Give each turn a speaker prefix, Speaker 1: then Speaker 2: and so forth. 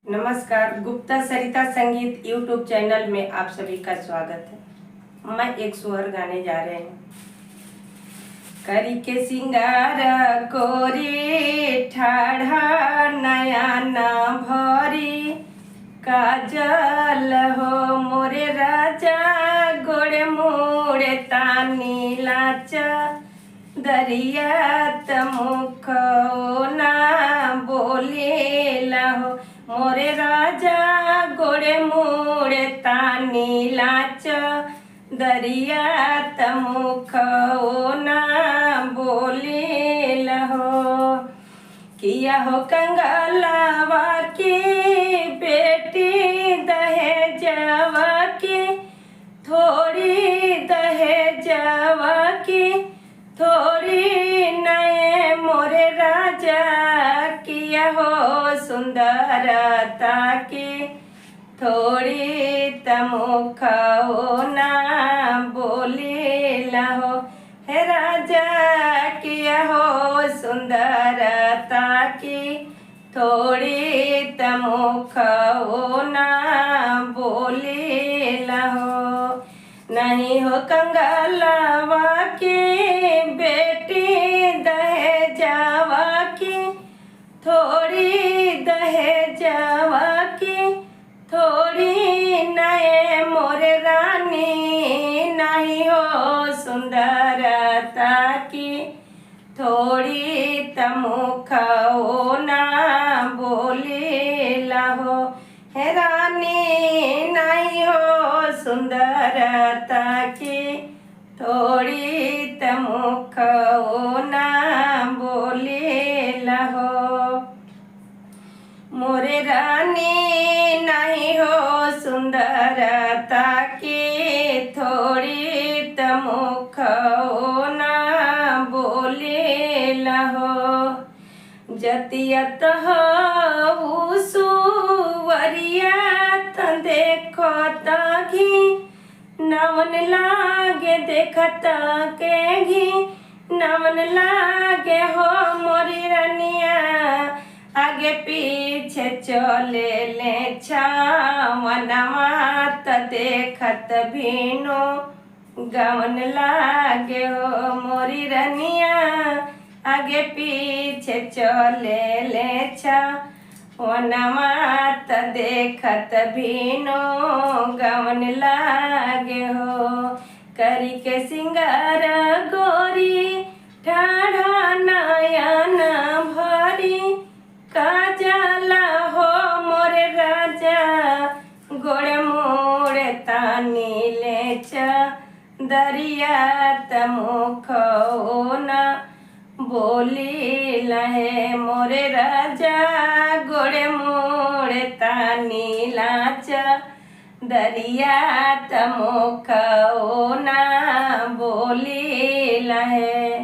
Speaker 1: नमस्कार, गुप्ता सरिता संगीत YouTube channel में आप सभी का स्वागत है। मैं एक सोहर गाने जा रहे हैं। करी के सिंगार कोरी ठाढ़ा नयन भरी, काजल हो मोरे राजा गोड़े मोड़े तानी लाचा, दरियात मुख ना बोले लहो मोरे राजा गोड़े मोड़े तानी लाच, दरियात मुख ना बोले लहो। किया हो कंगालावा की बेटी दहेजवा की, थोड़ी दहेजवा की थोड़ी नए मोरे राजा, किया हो सुंदरता की थोड़ी तमुख ना बोले लहो। हे राजा किया हो सुंदरता की थोड़ी तमुख ना बोले लहो। नहीं हो कंगालवा की बेटी दहेजवा की, थोड़ी दहेजवा की थोड़ी नए मोरे रानी, नहीं हो सुंदरता की थोड़ी तमुख ना बोले लहो। हे रानी नहीं हो सुंदरता की थोड़ी तमुख ना बोले लहो। मोरे रानी नहीं हो सुंदरता की थोड़ी तमुख ना बोले लहो। जतियत हो सुवरिया देखो ताघी, नवन लागे देखत के घी, नवन लागे हो मोरी रनिया, आगे पीछे चले ले छावनवा त देखत भीनो, गवन लागे हो मोरी रनिया, आगे पीछे चले ले छावनवा त देखत भीनो, गवन लागे हो। करी के सिंगार गोरी ठाढ़ा नयन भरी, काजल हो मोरे राजा गोड़े मोड़े तानी लेच, दरियात मुख ना बोली लहे मोरे राजा गोड़े मोड़े तानी लाच, दरियात मुख ना बोली लहे।